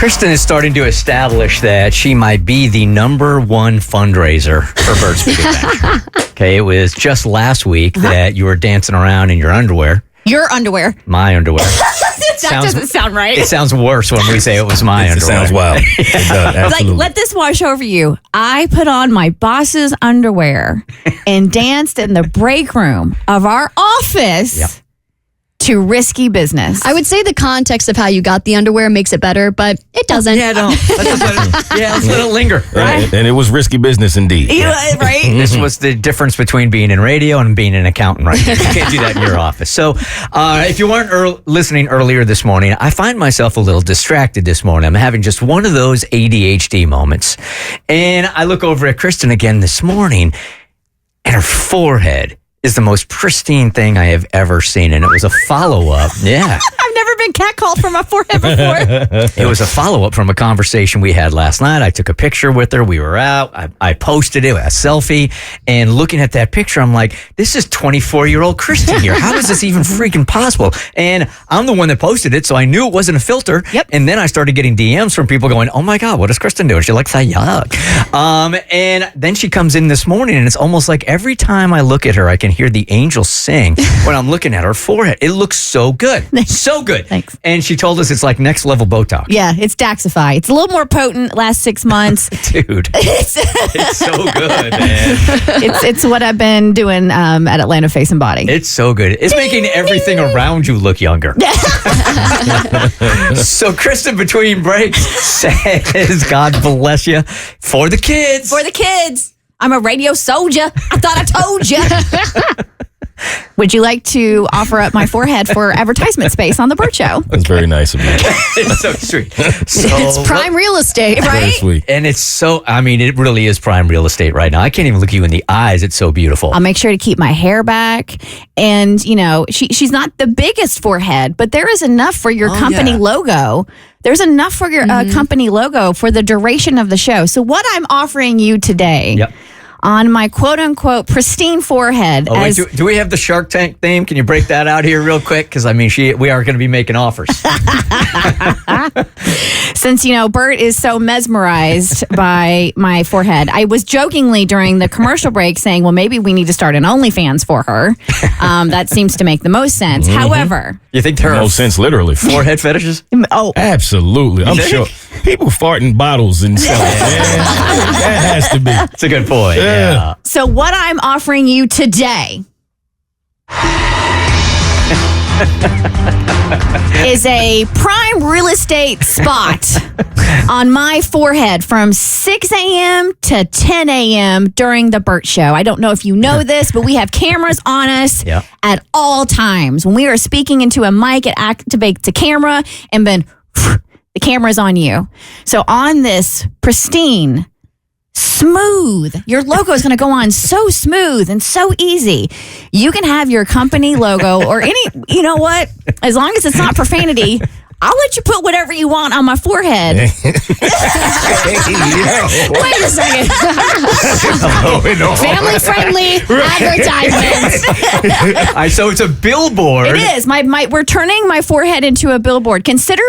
Kristin is starting to establish that she might be the number one fundraiser for Bert's Big Adventure. Okay, it was just last week that you were dancing around in your underwear. Your underwear. My underwear. That doesn't sound right. It sounds worse when we say it was my underwear. It sounds wild. It does, absolutely. Like, let this wash over you. I put on my boss's underwear and danced in the break room of our office to Risky Business. I would say the context of how you got the underwear makes it better, but it doesn't. Yeah, no. Let's let it linger. Right? And it was risky business indeed. Right? This was the difference between being in radio and being an accountant, right? You can't do that in your office. So if you weren't listening earlier this morning, I find myself a little distracted this morning. I'm having just one of those ADHD moments. And I look over at Kristin again this morning, and her forehead is the most pristine thing I have ever seen. And it was a follow-up. Yeah. I've never been catcalled from my forehead before. It was a follow-up from a conversation we had last night. I took a picture with her. We were out. I posted it, a selfie. And looking at that picture, I'm like, this is 24-year-old Kristin here. How is this even freaking possible? And I'm the one that posted it, so I knew it wasn't a filter. Yep. And then I started getting DMs from people going, oh my God, what is Kristin doing? She looks like yuck. And then she comes in this morning, and it's almost like every time I look at her, I can hear the angels sing when I'm looking at her forehead. It looks so good. So good. Thanks. And she told us it's like next level Botox. Yeah, it's Daxify. It's a little more potent last 6 months. Dude, it's so good, man. It's what I've been doing at Atlanta Face and Body. It's so good. It's making everything around you look younger. So Kristin, between breaks, says, God bless you, for the kids. For the kids. I'm a radio soldier. I thought I told you. Would you like to offer up my forehead for advertisement space on the Bert Show? That's very nice of you. It's so sweet. It's prime real estate, Very right? sweet. And it's so, I mean, it really is prime real estate right now. I can't even look you in the eyes. It's so beautiful. I'll make sure to keep my hair back. And, you know, she's not the biggest forehead, but there is enough for your company logo. There's enough for your company logo for the duration of the show. So what I'm offering you today on my quote-unquote pristine forehead. Oh, wait, do we have the Shark Tank theme? Can you break that out here real quick? Because, I mean, we are going to be making offers. Since, you know, Bert is so mesmerized by my forehead, I was jokingly during the commercial break saying, well, maybe we need to start an OnlyFans for her. That seems to make the most sense. However... You think there are Most sense, literally. forehead fetishes? Oh, Absolutely. I'm sure. People fart in bottles and stuff. That has to be. That's a good point. Yeah. so what I'm offering you today is a prime real estate spot on my forehead from 6 a.m. to 10 a.m. during the Bert Show. I don't know if you know this, but we have cameras on us at all times. When we are speaking into a mic, it activates the camera, and then the camera's on you. So on this pristine, smooth, your logo is going to go on so smooth and so easy. You can have your company logo or any, you know what, as long as it's not profanity, I'll let you put whatever you want on my forehead. Wait a second. Family friendly advertisements. So it's a billboard. It is. We're turning my forehead into a billboard. Consider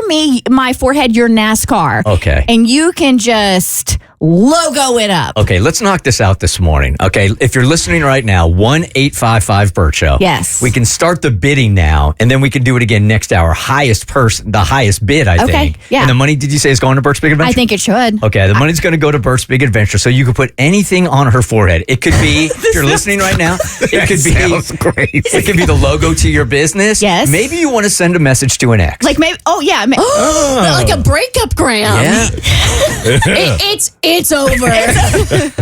my forehead your NASCAR. Okay. And you can just logo it up. Okay, let's knock this out this morning. Okay, if you're listening right now, 1-855-BERT Show. Yes. We can start the bidding now, and then we can do it again next hour. The highest bid, I think. Yeah. And the money, did you say, is going to Bert's Big Adventure? I think it should. Okay, the money's going to go to Bert's Big Adventure, so you could put anything on her forehead. It could be, if you're listening right now, it could be, Sounds crazy. it could be the logo to your business. Yes. Maybe you want to send a message to an ex. Like maybe, Like a breakup gram. Yeah. It's over.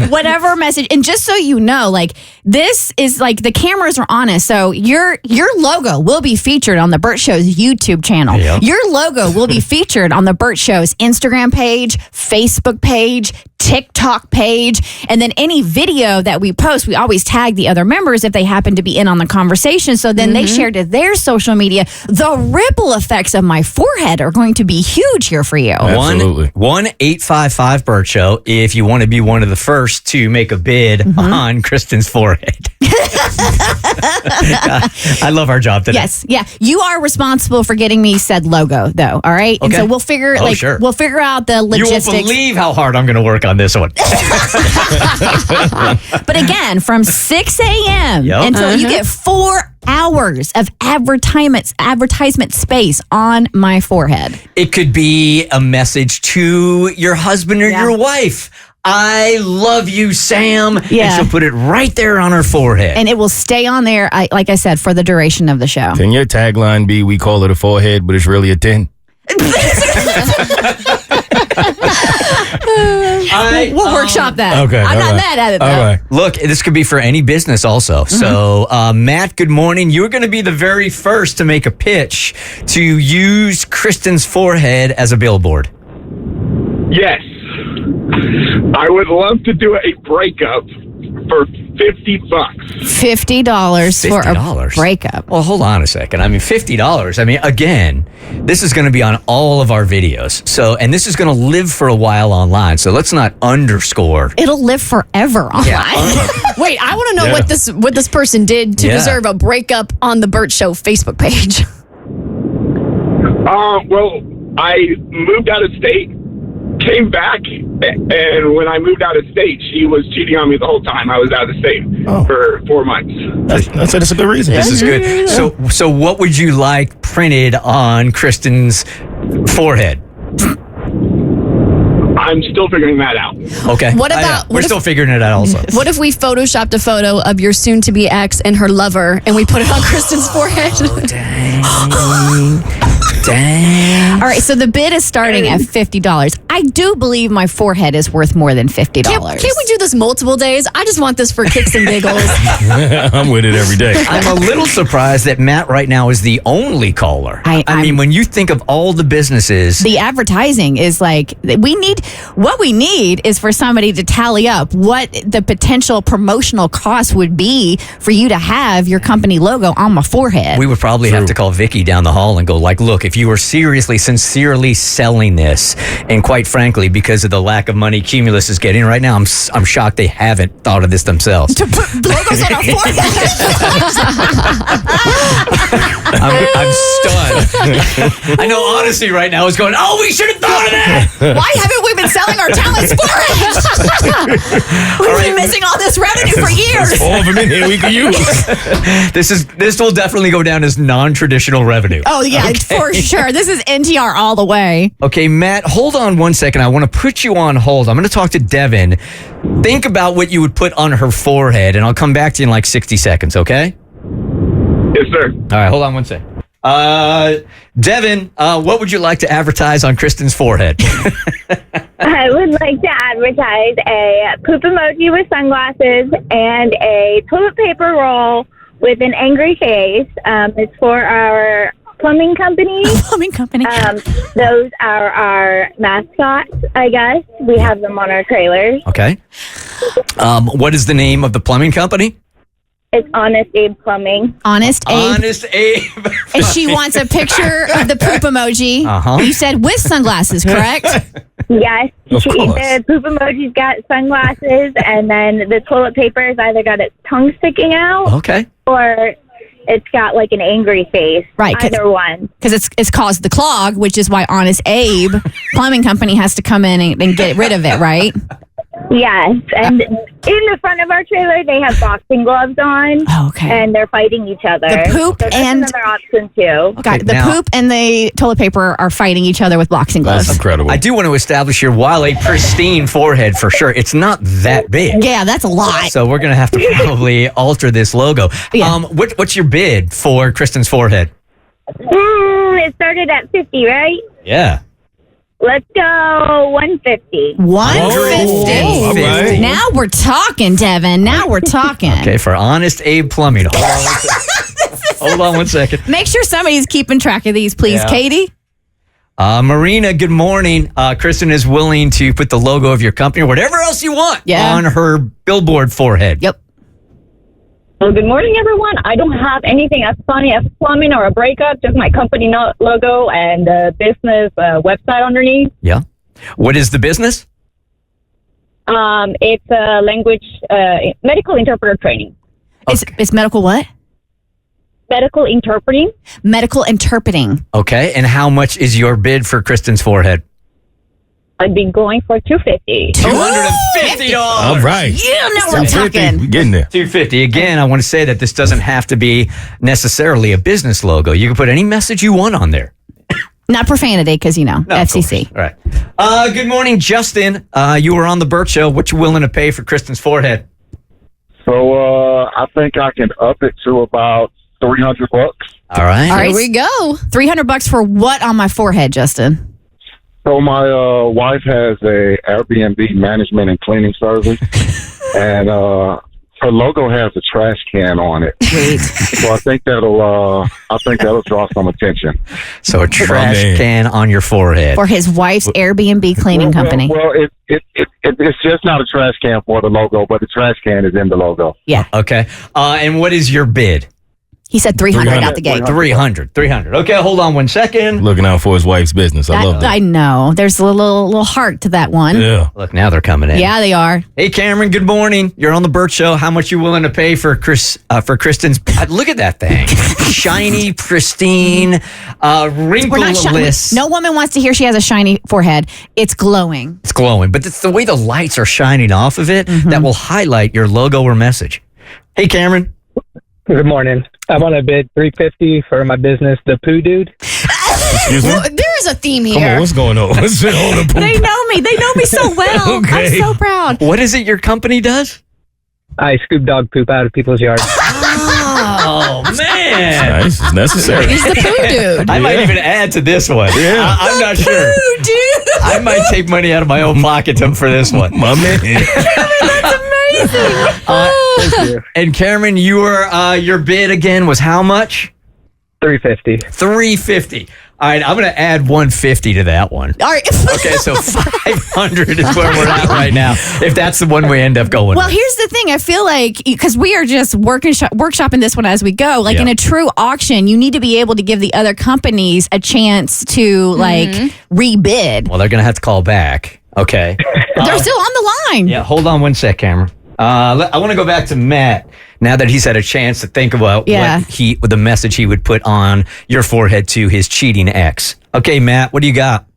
whatever message. And just so you know, like, this is like, the cameras are on us. So your logo will be featured on the Bert Show's YouTube channel. Yeah. Your logo will be featured on the Bert Show's Instagram page, Facebook page, TikTok page. And then any video that we post, we always tag the other members if they happen to be in on the conversation. So then they share to their social media. The ripple effects of my forehead are going to be huge here for you. Absolutely. 1-855 Show if you want to be one of the first to make a bid on Kristin's forehead. I love our job today. Yes, yeah. You are responsible for getting me said logo, though. All right, and Okay. so we'll figure Sure. we'll figure out the You logistics. won't believe how hard I'm going to work on this one. But again, from 6 a.m. Yep. until you get 4 hours of advertisement space on my forehead. It could be a message to your husband or your wife. I love you, Sam. Yeah. And she'll put it right there on her forehead. And it will stay on there, like I said, for the duration of the show. Can your tagline be, we call it a forehead, but it's really a 10? We'll workshop that. Okay, I'm all not right. mad at it, though. All right. Look, this could be for any business also. So, Matt, good morning. You're going to be the very first to make a pitch to use Kristin's forehead as a billboard. Yes. I would love to do a breakup for $50. $50 for a $50? breakup. Well, hold on a second. I mean, $50. I mean, again, this is going to be on all of our videos. So, and this is going to live for a while online. So let's not underscore. It'll live forever online. Wait, I want to know what this person did to Yeah. deserve a breakup on the Bert Show Facebook page. Well, I moved out of state, came back, and when I moved out of state, she was cheating on me the whole time I was out of state for 4 months. That's a good reason. This is good. So what would you like printed on Kristin's forehead? I'm still figuring that out. Okay. What I know. about- We're what if- still figuring it out also. What if we photoshopped a photo of your soon-to-be ex and her lover, and we put it on Kristin's forehead? Dang. All right, so the bid is starting at $50. I do believe my forehead is worth more than $50. Can't we do this multiple days? I just want this for kicks and giggles. I'm with it every day. I'm a little surprised that Matt right now is the only caller. I I'm- mean, when you think of all the businesses, The advertising is like, what we need is for somebody to tally up what the potential promotional cost would be for you to have your company logo on my forehead. we would probably have to call Vicky down the hall and go like, look, if you were seriously, sincerely selling this, and quite frankly, because of the lack of money Cumulus is getting right now, I'm shocked they haven't thought of this themselves. to put logos on our forehead. I'm stunned. I know Odyssey right now is going, oh, we should have thought of that. Why haven't we been selling our talents forehead? We've been missing all this revenue for years. All of them in here we can use. This will definitely go down as non-traditional revenue. Oh, yeah, for sure. This is NTR all the way. Okay, Matt, hold on one second. I want to put you on hold. I'm going to talk to Devin. Think about what you would put on her forehead, and I'll come back to you in like 60 seconds, okay? Yes, sir. All right, hold on one second. Devin, what would you like to advertise on Kristin's forehead? I would like to advertise a poop emoji with sunglasses and a toilet paper roll with an angry face. It's for our plumbing company. Plumbing company. Those are our mascots, I guess. We have them on our trailers. Okay. What is the name of the plumbing company? It's Honest Abe Plumbing. Honest Abe. Honest Abe. And she wants a picture of the poop emoji. Uh-huh. You said with sunglasses, correct? Yes, Of course. the poop emoji's got sunglasses, and then the toilet paper has either got its tongue sticking out Okay. or it's got like an angry face. Right, 'cause- Either one. Because it's caused the clog, which is why Honest Abe Plumbing Company has to come in and get rid of it, right? Yes, and in the front of our trailer, they have boxing gloves on. Oh, okay. And they're fighting each other. The poop so that's and- another option too. Got it. The now- poop and the toilet paper are fighting each other with boxing gloves. That's incredible. I do want to establish here, while a pristine forehead for sure, it's not that big. Yeah, that's a lot. So we're going to have to probably alter this logo. Yeah. What's your bid for Kristin's forehead? It started at 50, right? Yeah. Let's go 150. 150. All right. Now we're talking, Devin. Now we're talking. Okay, for Honest Abe Plumbing. Hold on one second. Make sure somebody's keeping track of these, please, Yeah. Katie. Marina, good morning. Kristin is willing to put the logo of your company or whatever else you want on her billboard forehead. Yep. Well, good morning, everyone. I don't have anything as funny as plumbing or a breakup, just my company logo and the business website underneath. Yeah. What is the business? It's a language, medical interpreter training. It's medical what? Medical interpreting. Medical interpreting. Okay. And how much is your bid for Kristin's forehead? I'd be going for $250. $250. All right. Yeah, now we're talking. We're getting there. $250. Again, I want to say that this doesn't have to be necessarily a business logo. You can put any message you want on there. Not profanity, because, No, FCC. All right. Good morning, Justin. You were on the Bert Show. What you willing to pay for Kristin's forehead? So I think I can up it to about $300. All right. All right. Here we go. $300 for what on my forehead, Justin? So my wife has a Airbnb management and cleaning service, and her logo has a trash can on it. Sweet. So I think that'll draw some attention. So a trash can on your forehead. For his wife's Airbnb cleaning company. Well, it's just not a trash can for the logo, but the trash can is in the logo. Yeah. Okay. And what is your bid? He said 300 out the gate. 300. Okay, hold on one second. Looking out for his wife's business. I love that. I know. There's a little heart to that one. Yeah. Look, now they're coming in. Yeah, they are. Hey, Cameron, good morning. You're on the Bert Show. How much you willing to pay for Kristin's? Look at that thing. Shiny, pristine, wrinkleless. No woman wants to hear she has a shiny forehead. It's glowing. It's glowing, but it's the way the lights are shining off of it that will highlight your logo or message. Hey, Cameron. Good morning. I want to bid $350 for my business, The Poo Dude. Excuse me? There is a theme Come on, here. what's going on? What's going on? They know me. They know me so well. Okay. I'm so proud. What is it your company does? I scoop dog poop out of people's yards. Oh, man. Nice. It's necessary. He's the poo dude. I might even add to this one. Yeah. I'm not sure. Dude. I might take money out of my own pocket for this one. My man. Thank you. And Cameron, your bid again was how much? $350. $350. All right, I'm going to add $150 to that one. All right. Okay, so $500 is where we're at right now. If that's the one we end up going Well, with. here's the thing. I feel like because we are just workshopping this one as we go. Like in a true auction, you need to be able to give the other companies a chance to rebid. Well, they're going to have to call back. Okay. They're still on the line. Yeah, hold on one sec, Cameron. I want to go back to Matt now that he's had a chance to think about what the message he would put on your forehead to his cheating ex. Okay, Matt, what do you got?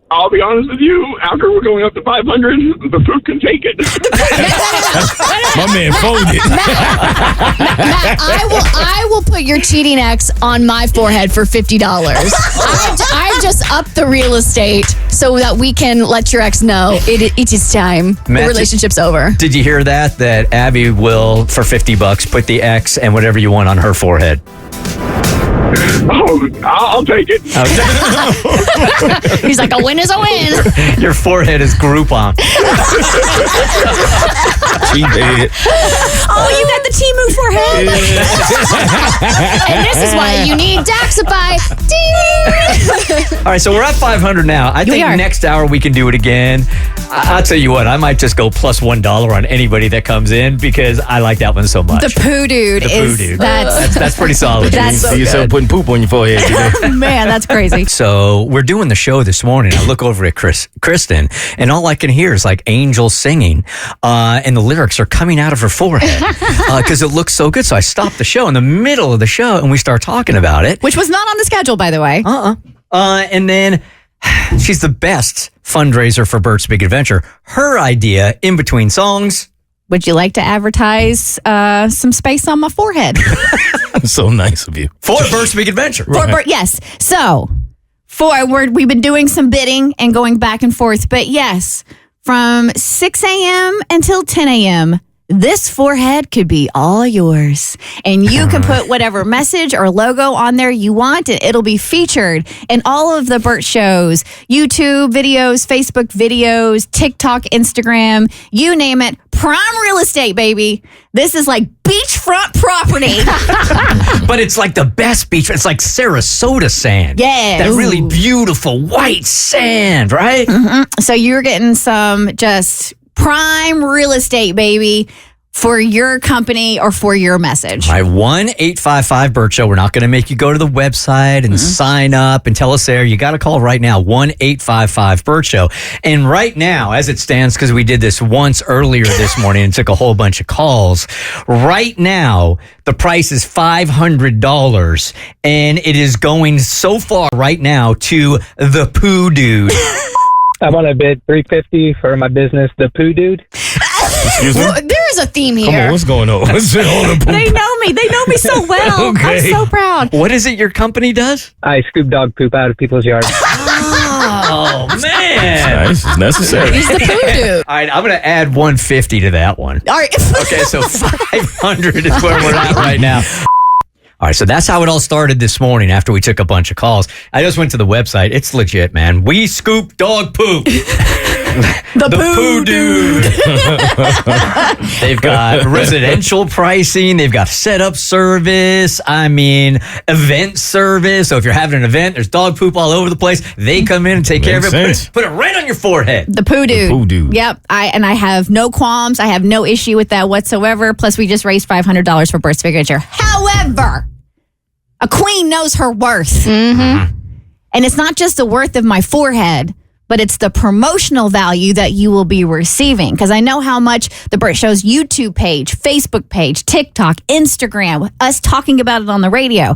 I'll be honest with you. After we're going up to 500, the poop can take it. My man folded. Matt, I will put your cheating ex on my forehead for $50. I've just upped the real estate so that we can let your ex know it is time. Matt, the relationship's over. Did you hear that? That Abby will, for $50, put the X and whatever you want on her forehead. Oh, I'll take it. He's like, a win is a win. Your forehead is Groupon. She did. Oh, you got the Temu forehead. And this is why you need Daxify. Ding. All right, so we're at 500 now. I think next hour we can do it again. I'll tell you what, I might just go plus $1 on anybody that comes in because I like that one so much. The poo dude is dude. that's That's pretty solid. That's so See yourself putting poop on your forehead. You know? man, that's crazy. So we're doing the show this morning. I look over at Kristin, and all I can hear is like angels singing, and the lyrics are coming out of her forehead because it looks so good. So I stopped the show in the middle of the show, and we start talking about it. Which was not on the schedule, by the way. And then she's the best fundraiser for Bert's Big Adventure. Her idea in between songs. Would you like to advertise some space on my forehead? So nice of you. For Bert's Big Adventure. For Bert, yes. So, we've been doing some bidding and going back and forth. But yes, from 6 a.m. until 10 a.m., this forehead could be all yours. And you can put whatever message or logo on there you want. And it'll be featured in all of the Bert shows, YouTube videos, Facebook videos, TikTok, Instagram, you name it. Prime real estate, baby. This is like beachfront property. But it's like the best beach. It's like Sarasota sand. Yeah. That really beautiful white sand, right? So you're getting some just prime real estate, baby, for your company or for your message. All right, 1-855-BERT Show. We're not going to make you go to the website and sign up and tell us there. You got to call right now, 1-855-BERT Show. And right now, as it stands, because we did this once earlier this morning and took a whole bunch of calls, right now, the price is $500, and it is going so far right now to the Poo Dude. I want to bid $350 for my business, the Poo Dude. Excuse me? There is a theme Come on, here. what's going on? They know me. They know me so well. Okay. I'm so proud. What is it your company does? I scoop dog poop out of people's yards. Oh, man. Nice. It's necessary. He's the poo dude. All right, I'm going to add 150 to that one. All right. Okay, so 500 is where we're at right now. All right, so that's how it all started this morning after we took a bunch of calls. I just went to the website. It's legit, man. We scoop dog poop. The Poo Dude. They've got residential pricing. They've got setup service. I mean, event service. So if you're having an event, there's dog poop all over the place. They come in and take care of it. Makes Put it right on your forehead. The Poo Dude. Poo Dude. Yep. I have no qualms. I have no issue with that whatsoever. Plus, we just raised $500 for Bert's signature. However, a queen knows her worth. And it's not just the worth of my forehead, but it's the promotional value that you will be receiving. Because I know how much the Bert Show's YouTube page, Facebook page, TikTok, Instagram, us talking about it on the radio.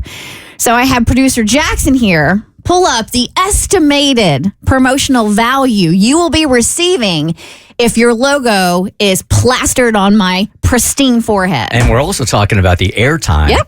So I have producer Jackson here pull up the estimated promotional value you will be receiving if your logo is plastered on my pristine forehead. And we're also talking about the airtime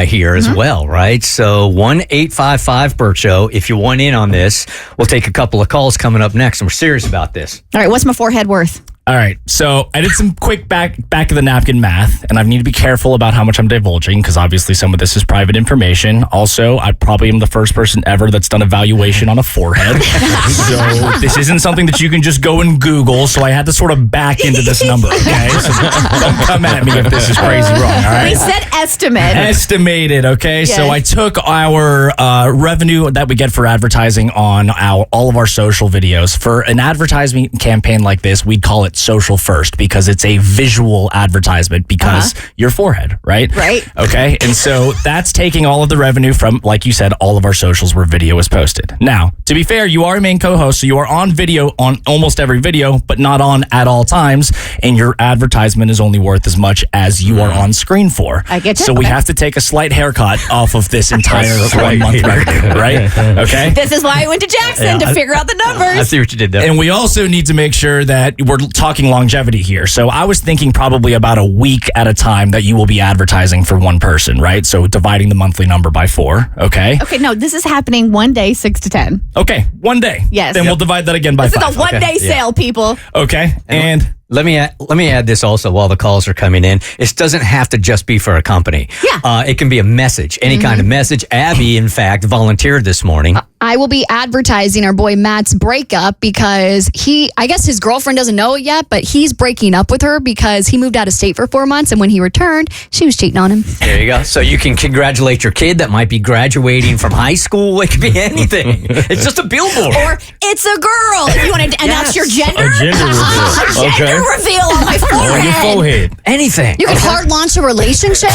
here as well, right? So 1-855-BERT Show. If you want in on this, we'll take a couple of calls coming up next, and we're serious about this. All right, what's my forehead worth? All right, so I did some quick back of the napkin math, and I need to be careful about how much I'm divulging because obviously some of this is private information. Also, I probably am the first person ever that's done a valuation on a forehead. So this isn't something that you can just go and Google, so I had to sort of back into this number, okay? So don't come at me if this is crazy wrong, all right? We said estimate. Estimated, okay? Yes. So I took our revenue that we get for advertising on all of our social videos. For an advertising campaign like this, we'd call it social first because it's a visual advertisement because your forehead, right? Right. Okay. And so that's taking all of the revenue from, like you said, all of our socials where video is posted. Now, to be fair, you are a main co-host, so you are on video on almost every video, but not on at all times. And your advertisement is only worth as much as you are on screen for. I get you. So we have to take a slight haircut off of this entire 1 month revenue, right? Okay. This is why I went to Jackson to figure out the I numbers. see what you did there. And we also need to make sure that we're talking longevity here. So I was thinking probably about a week at a time that you will be advertising for one person, right? So dividing the monthly number by 4, okay? Okay, no, this is happening one day, 6 to 10. Okay, one day. Yes. Then we'll divide that again by This 5. is a one-day sale, people. Okay, and Let me add this also while the calls are coming in. It doesn't have to just be for a company. Yeah. It can be a message, any kind of message. Abby, in fact, volunteered this morning. I will be advertising our boy Matt's breakup because I guess his girlfriend doesn't know it yet, but he's breaking up with her because he moved out of state for 4 months. And when he returned, she was cheating on him. There you go. So you can congratulate your kid that might be graduating from high school. It could be anything. It's just a billboard. Or it's a girl. If you want to announce your gender. A gender reveal. A gender reveal on my forehead. On your forehead. Anything. You can hard launch a relationship.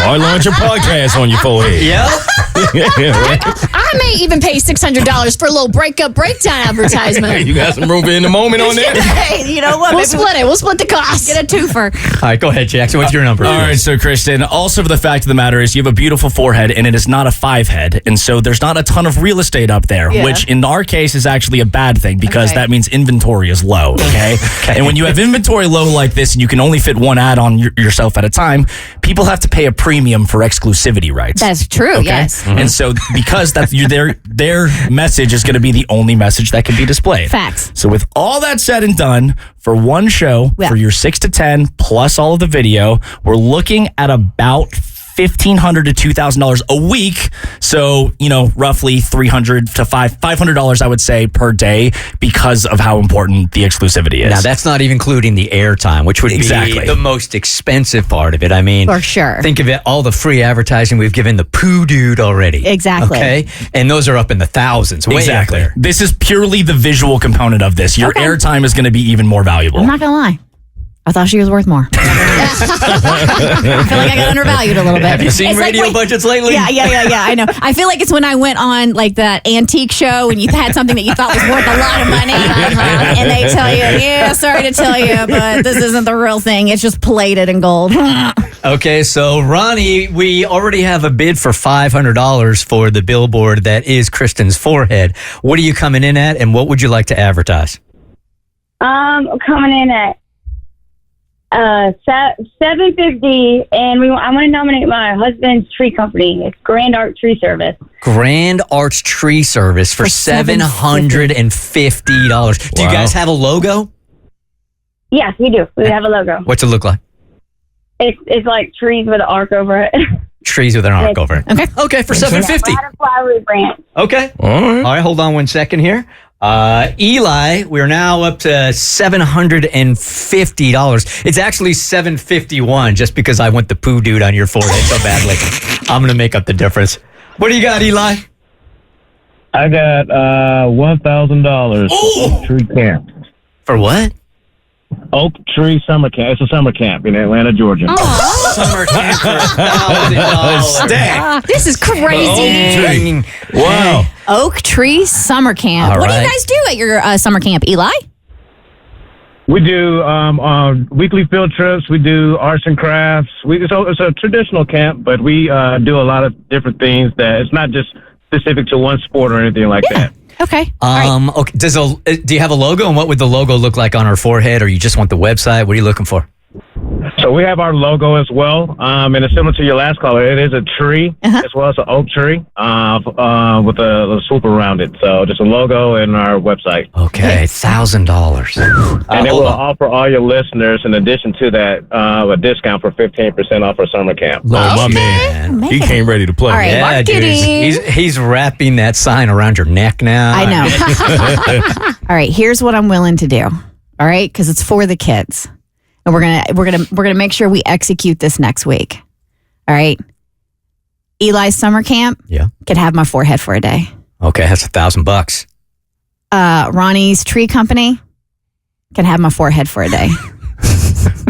Or launch a podcast on your forehead. Yeah. I may even pay $600 for a little breakup breakdown advertisement. You got some room in the moment on there? Hey, you know what? We'll Maybe split it. We'll split the cost. get a twofer. All right, go ahead, Jackson. What's your number? all right, so Kristin, also the fact of the matter is you have a beautiful forehead and it is not a 5 head. And so there's not a ton of real estate up there, Yeah. which in our case is actually a bad thing because Okay. that means inventory is low, okay? And when you have inventory low like this and you can only fit one ad on yourself at a time, people have to pay a premium for exclusivity rights. That's true, Okay? yes. And so because their message is going to be the only message that can be displayed. Facts. So with all that said and done, for one show, for your 6 to 10 plus all of the video, we're looking at about $1,500 to $2,000 a week. So, roughly $300 to $500, I would say, per day because of how important the exclusivity is. Now, that's not even including the airtime, which would be the most expensive part of it. I mean, for sure. Think of it, all the free advertising we've given the poo dude already. Exactly. Okay? And those are up in the thousands. Way Exactly. up there. This is purely the visual component of this. Your airtime is going to be even more valuable. I'm not going to lie. I thought she was worth more. I feel like I got undervalued a little bit. Have you seen radio budgets lately? Yeah. I know. I feel like it's when I went on like that antique show and you had something that you thought was worth a lot of money, and they tell you, sorry to tell you, but this isn't the real thing. It's just plated in gold. Okay, so Ronnie, we already have a bid for $500 for the billboard that is Kristin's forehead. What are you coming in at, and what would you like to advertise? Coming in at $750, and I want to nominate my husband's tree company. It's Grand Art Tree Service. Grand Arts Tree Service for $750. Do you guys have a logo? Yes, we do. We have a logo. What's it look like? It's like trees with an arc over it. Trees with an arc over it. Okay, for $750. A lot of flowery branch. Okay. All right, hold on 1 second here. Eli, we're now up to $750. It's actually $751 just because I went the poo dude on your forehead so badly. I'm going to make up the difference. What do you got, Eli? I got $1,000 tree camp. For what? Oak Tree Summer Camp. It's a summer camp in Atlanta, Georgia. Summer camp for $1,000. This is crazy. Wow. Oak Tree Summer Camp. All what do right. you guys do at your summer camp, Eli? We do weekly field trips. We do arts and crafts. It's a traditional camp, but we do a lot of different things that it's not just specific to one sport or anything like that. Okay. Okay. Do you have a logo, and what would the logo look like on our forehead, or you just want the website? What are you looking for? So we have our logo as well, and it's similar to your last caller. It is a tree as well as an oak tree with a swoop around it. So just a logo and our website. Okay, $1,000. And then we'll offer all your listeners, in addition to that, a discount for 15% off our summer camp. Oh, my man. He came ready to play. All right, Yeah, dude, marketing. he's wrapping that sign around your neck now. I know. All right, here's what I'm willing to do. All right, because it's for the kids, and we're gonna make sure we execute this next week. All right, Eli's summer camp. Yeah. Could have my forehead for a day. Okay, that's $1,000. Ronnie's tree company can have my forehead for a day,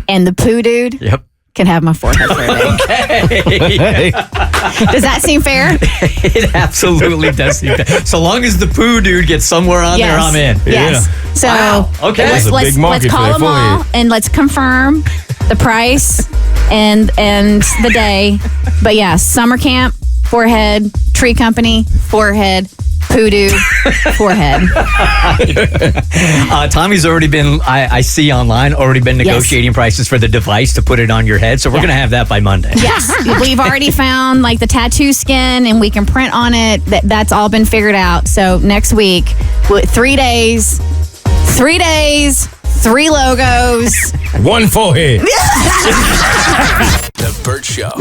and the poo dude. Yep. Can have my forehead for a day. Okay. Does that seem fair? It absolutely does seem fair. So long as the poo dude gets somewhere on there, I'm in. Yes. So Okay. let's, That's a big let's market for call that them all forehead. and let's confirm the price and the day. But yeah, summer camp, forehead, tree company, forehead, poo dude, forehead. Tommy's already been, I see online, already been negotiating prices for the device to put it on your head. So we're going to have that by Monday. Yes, we've already found like the tattoo skin, and we can print on it. That's all been figured out. So next week, 3 days, 3 logos, One forehead. The Bert Show.